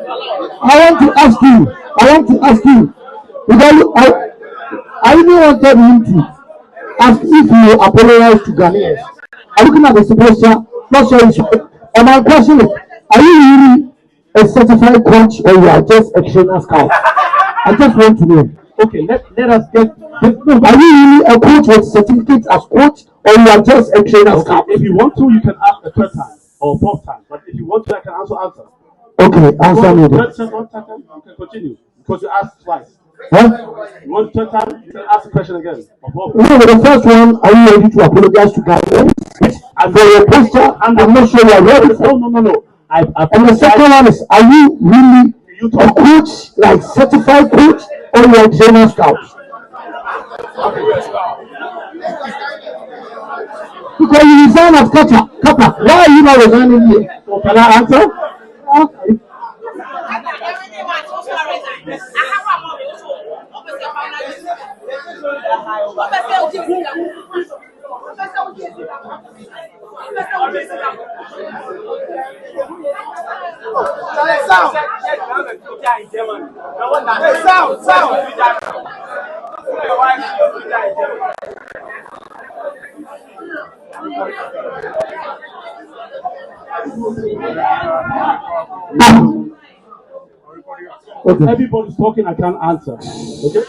I want to ask you. Because I even wanted him to ask if you apologize to Ghanaians. I'm looking at the situation. Not sure it's right. And my question is, are you really a certified coach or you are just a trainer scout? I just want to know. Okay, let us get. Are you really a coach with certificate as coach or you are just a trainer scout? If you want to, you can ask a third time or fourth time. But if you want to, I can also answer. Okay, answer me. Third time, you can continue because you asked twice. What? You want third time? You can ask the question again. No, but the first one, are you ready to apologize to Ghanaians? And for your posture, I'm not sure you are ready. No. And the second one is, are you really a coach, like certified coach, or you are a trainer scout? Because you resign at Kappa. Why are you not resigning here? So can I answer? Okay. Okay. Everybody's talking, I can't answer. Okay?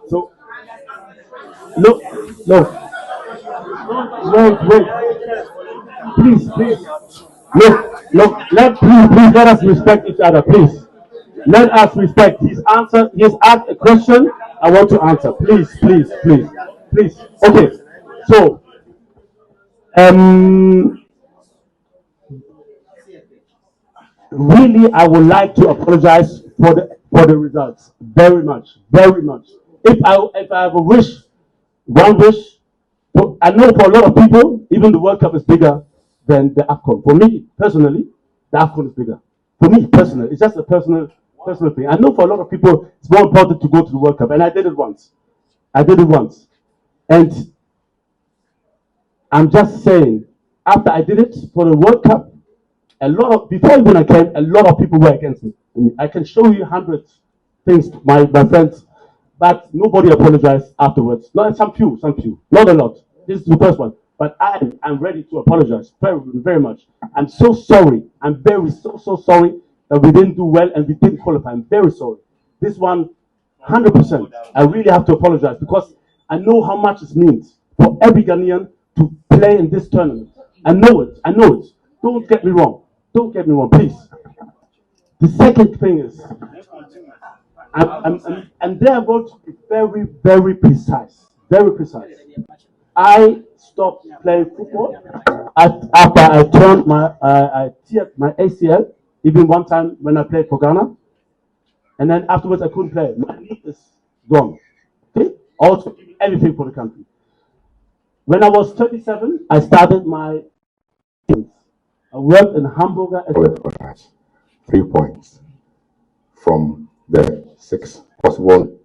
So, no. Wait. Please. Look. Please let us respect each other, please. Let us respect his answer. He's asked a question. I want to answer. Please. Okay. So, really, I would like to apologize for the results. Very much. If I have a wish, one wish, I know for a lot of people, even the World Cup is bigger than the Afcon. For me personally, the Afcon is bigger. For me personally, it's just a personal thing. I know for a lot of people, it's more important to go to the World Cup, and I did it once. And I'm just saying, after I did it for the World Cup, before even I came, a lot of people were against me. I can show you hundreds things, my friends, but nobody apologized afterwards. Not some few, not a lot. This is the first one, but I'm ready to apologize very, very much. I'm so sorry. I'm so sorry that we didn't do well and we didn't qualify. I'm very sorry. This one, 100%. I really have to apologize because I know how much it means for every Ghanaian to play in this tournament. I know it. Don't get me wrong, please. The second thing is, I'm therefore to be very, very precise. I stopped playing football after I turned I teared my ACL, even one time when I played for Ghana. And then afterwards I couldn't play. My knee is gone. Okay? Also, everything for the country. When I was 37, I started my I worked in Hamburger. 3 points from the 6 possible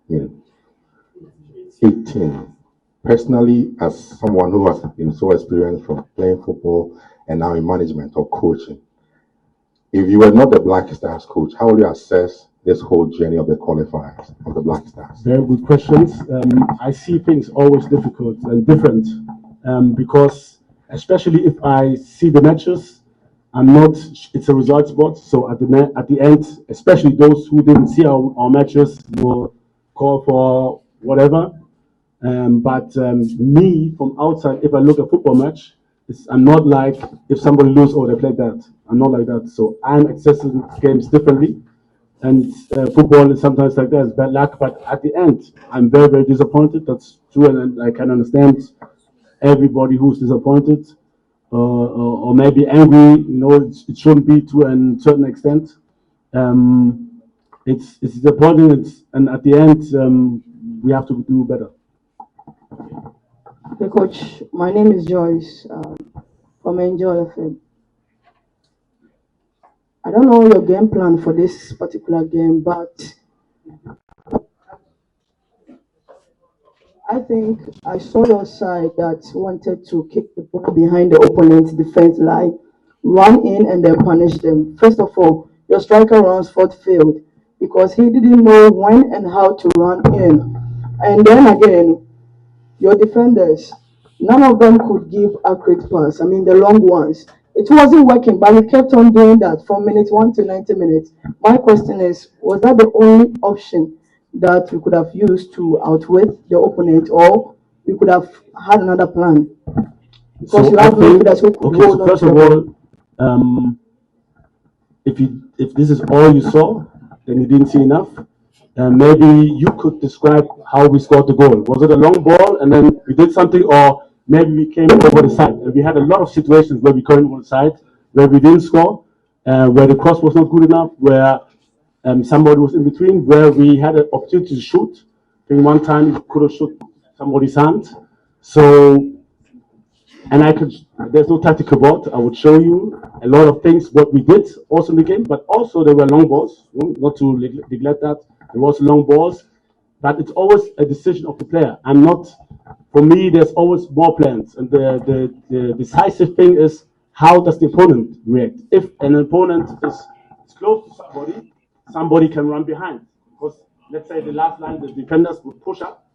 18. Personally, as someone who has been so experienced from playing football and now in management or coaching, if you were not the Black Stars coach, how would you assess this whole journey of the qualifiers of the Black Stars? Very good questions. I see things always difficult and different because especially if I see the matches, it's a result sport. So at the end, especially those who didn't see our matches will call for whatever. But me from outside, if I look at football match, I'm not like if somebody loses, they played that. I'm not like that. So I'm accessing games differently. And football is sometimes like that, it's bad luck. But at the end, I'm very, very disappointed. That's true, and I can understand everybody who's disappointed or maybe angry. It shouldn't be to a certain extent. It's disappointing, and at the end, we have to do better. Okay, Coach, my name is Joyce from Enjoy FM. I don't know your game plan for this particular game, but I think I saw your side that wanted to kick the ball behind the opponent's defense line, run in and then punish them. First of all, your striker runs forward field because he didn't know when and how to run in. And then again, your defenders, none of them could give accurate pass. I mean, the long ones. It wasn't working, but he kept on doing that from minute 1 to 90 minutes. My question is, was that the only option that we could have used to outwit the opponent, or we could have had another plan? Because So you I have think, midfielders who could okay, hold so on first to of the ball. all, if this is all you saw, then you didn't see enough. Maybe you could describe how we scored the goal. Was it a long ball and then we did something, or maybe we came over the side? And we had a lot of situations where we came over the side, where we didn't score, where the cross was not good enough, where somebody was in between, where we had an opportunity to shoot. I think one time we could have shot somebody's hand. So, and there's no tactical board. I would show you a lot of things, what we did also in the game, but also there were long balls, not to neglect that. There was long balls, but it's always a decision of the player. For me, there's always more plans. And the decisive thing is, how does the opponent react? If an opponent is close to somebody can run behind. Because let's say the last line, the defenders would push up,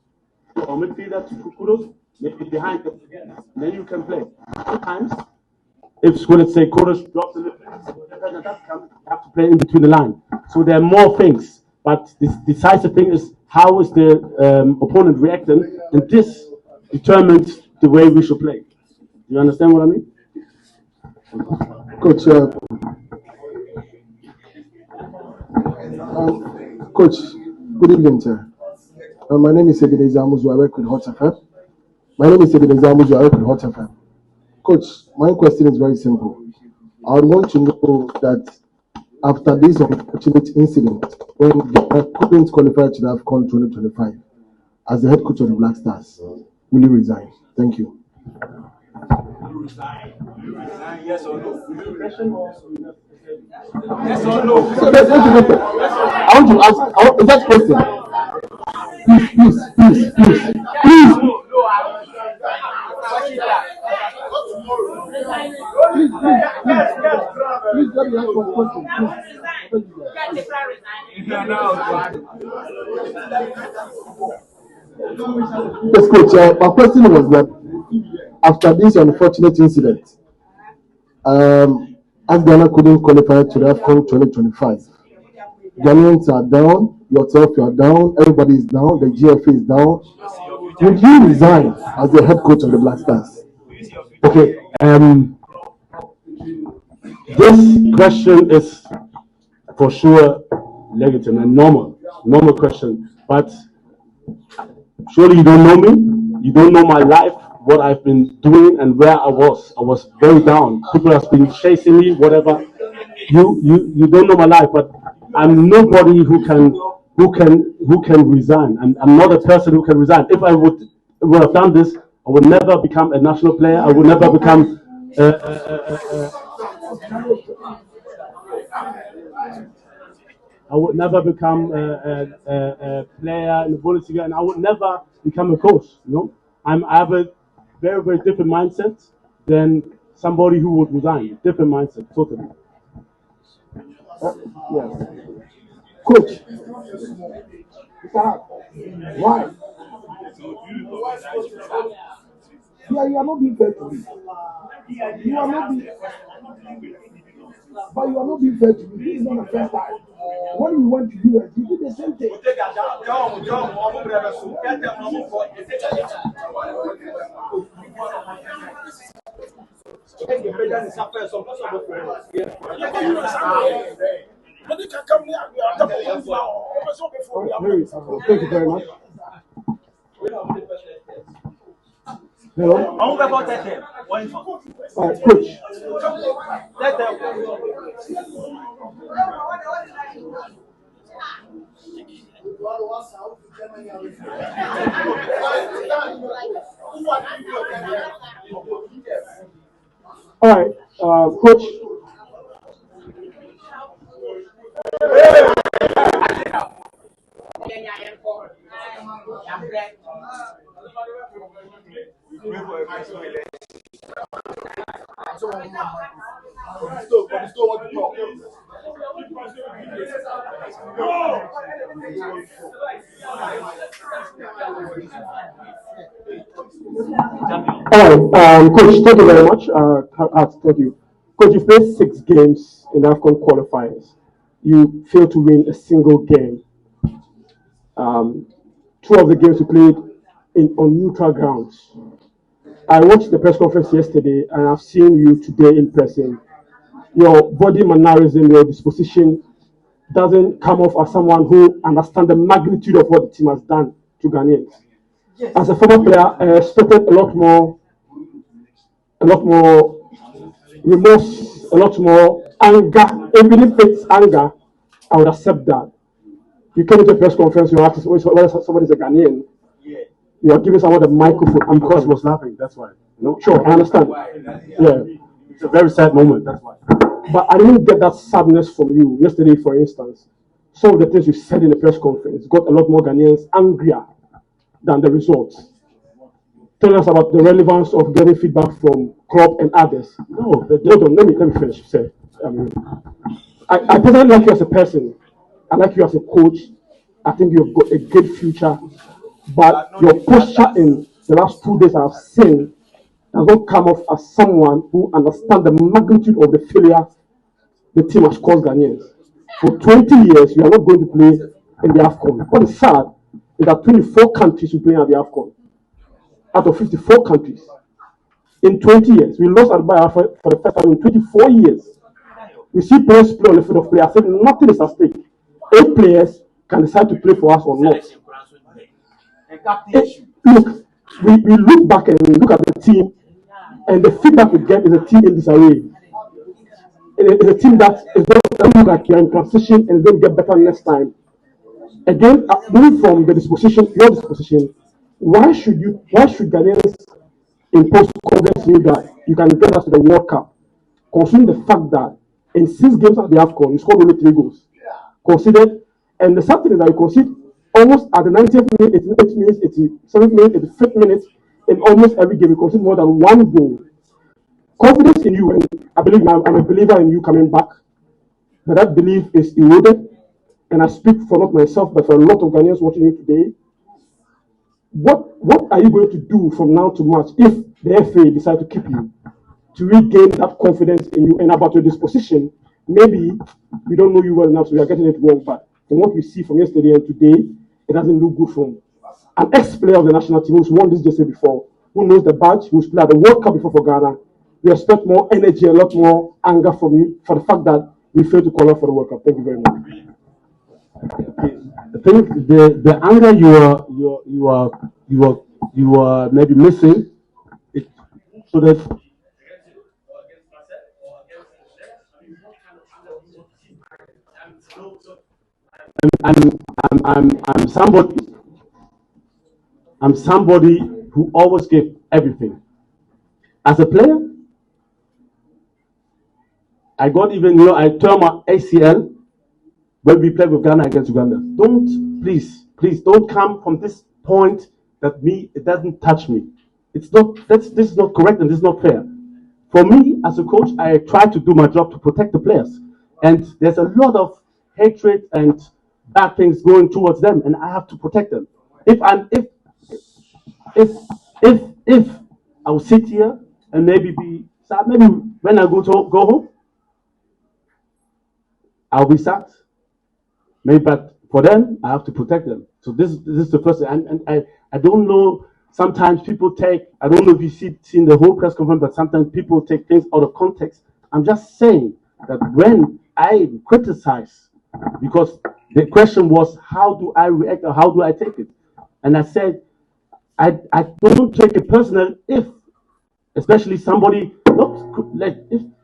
or midfielder to Kudos, maybe behind them again. Then you can play. Sometimes, if let's say Kudos drops a little bit, defender does come, you have to play in between the line. So there are more things, but the decisive thing is, how is the opponent reacting, and this determines the way we should play. You understand what I mean? Coach, Coach, good evening, sir. My name is Ebenezer Amuzu. I work with Hot FM. Coach, my question is very simple. I would want to know that after this unfortunate incident, when they couldn't qualify to the Afcon 2025, as the head coach of the Black Stars, will you resign? Thank you. Yes or no? Yes or no? I want to ask, is that question? Please. Yes, coach. My question was that after this unfortunate incident, as Ghana couldn't qualify to the Afcon 2025, Ghanaians are down, yourself you are down, everybody is down, the GFA is down. Would you resign as the head coach of the Black Stars? Okay. This question is for sure legitimate and normal question. But surely you don't know me. You don't know my life, what I've been doing, and where I was. I was very down. People have been chasing me, whatever. You don't know my life, but I'm nobody who can resign. I'm not a person who can resign. If I would have done this, I would never become a national player. I would never become a player in the Bundesliga, and I would never become a coach. I have a very, very different mindset than somebody who would resign. Different mindset, totally. Yes. Coach. Why? Yeah, you are not being fair to me. You are not being, but you are not being fair to me. This is not the first time. When you went to US, you did the same thing. Thank you very much. Hello? Coach. All right, coach. All right, Coach, thank you very much. Thank you. Coach, you've played 6 games in Afcon qualifiers. You failed to win a single game. 2 of the games you played on neutral grounds. I watched the press conference yesterday, and I've seen you today in person. Your body mannerism, your disposition doesn't come off as someone who understands the magnitude of what the team has done to Ghanaians. As a former player, I expected a lot more remorse, a lot more anger. Even if it's anger, I would accept that. You came into a press conference, you asked whether somebody's a Ghanaian. You are giving someone the microphone. Because he was laughing, that's why. No, sure, I understand. Yeah, It's a very sad moment, that's why. but I didn't get that sadness from you yesterday, for instance. Some of the things you said in the press conference got a lot more Ghanaians angrier than the results. Tell us about the relevance of getting feedback from club and others. No, let me finish. Sir. I personally like you as a person. I like you as a coach. I think you've got a great future. But your posture in the last 2 days I've seen does not come off as someone who understands the magnitude of the failure the team has caused Ghanaians. For 20 years, we are not going to play in the Afcon. What is sad is that 24 countries will play at the Afcon. Out of 54 countries. In 20 years, we lost Addo for the first time in 24 years. We see players play on the field of play. I said nothing is at stake. 8 players can decide to play for us or not. Look, we look back and we look at the team, and the feedback we get is a team in disarray. It's a team that is going to look like you're in transition and is going to get better next time. Again, moving from the disposition, your disposition, why should Ghanaians impose confidence in you that you can get us to the World Cup, considering the fact that in 6 games at the Afcon, you scored only 3 goals? Considered, and the sad thing is that you concede almost at the 90th minute, 88th minute, 87th minute, 85th minute, in almost every game, you concede more than 1 goal. Confidence in you, and I believe I'm a believer in you coming back, but that belief is eroded, and I speak for not myself, but for a lot of Ghanaians watching you today. What are you going to do from now to March if the FA decide to keep you, to regain that confidence in you? And about your disposition, maybe we don't know you well enough, so we are getting it wrong, but from what we see from yesterday and today, it doesn't look good from an ex-player of the national team who's won this JC before, who knows the badge, who's played at the World Cup before for Ghana. We expect more energy, a lot more anger from you for the fact that we failed to qualify for the World Cup. Thank you very much. I think the anger you are maybe missing it, so that I'm somebody who always gave everything. As a player, I got even, I tore my ACL when we played with Ghana against Uganda. Please don't come from this point that it doesn't touch me. This is not correct and this is not fair. For me, as a coach, I try to do my job to protect the players. And there's a lot of hatred and bad things going towards them, and I have to protect them. If I will sit here and maybe be sad, maybe when I go home, I'll be sad. Maybe, but for them, I have to protect them. So this is the first thing. And I don't know. Sometimes people I don't know if you've seen the whole press conference, but sometimes people take things out of context. I'm just saying that when I criticize, because the question was, how do I react or how do I take it? And I said, I don't take it personal if, especially somebody,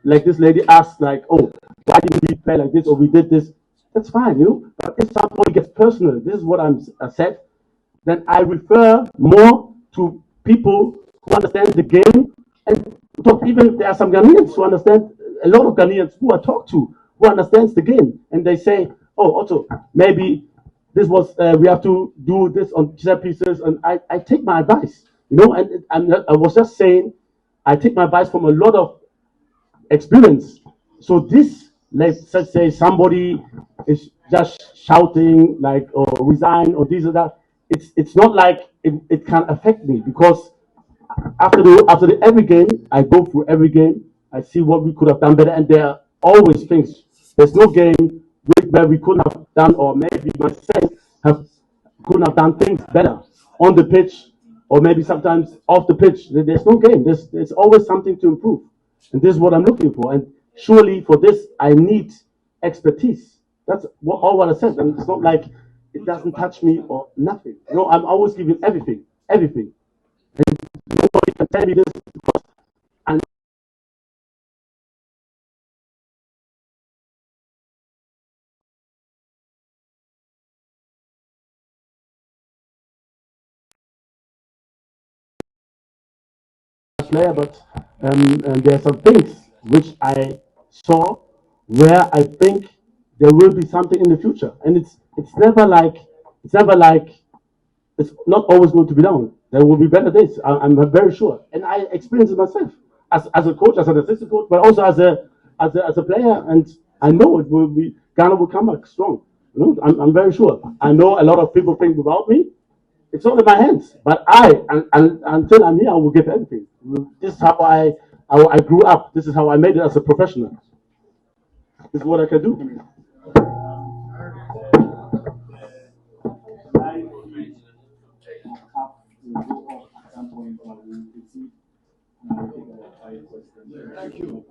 like this lady asked, like, oh, why didn't we play like this or we did this? That's fine, But if somebody gets personal, this is what I said, then I refer more to people who understand the game and talk. Even there are some Ghanaians who understand, a lot of Ghanaians who I talk to who understands the game, and they say, oh, Otto, maybe this was we have to do this on set pieces, and I take my advice, and I was just saying I take my advice from a lot of experience. So this let's say somebody is just shouting like or resign or this or that, it's not like it can affect me because after every game, I go through every game. I see what we could have done better, and there are always things. There's no game where we couldn't have done, or maybe myself have couldn't have done things better on the pitch, or maybe sometimes off the pitch. There's no game. There's always something to improve, and this is what I'm looking for. And surely for this, I need expertise. That's all what I said, and it's not like it doesn't touch me or nothing. No, I'm always giving everything, everything. Nobody can tell me this because I player, but there are some things which I saw where I think there will be something in the future, and it's never like it's not always going to be down. There will be better days. I'm very sure, and I experienced it myself as a coach, as an assistant coach, but also as a player, and I know it will be Ghana will come back strong. You know, I'm very sure. I know a lot of people think without me. It's not in my hands, but and until I'm here, I will give everything. This is how I grew up. This is how I made it as a professional. This is what I can do. Thank you.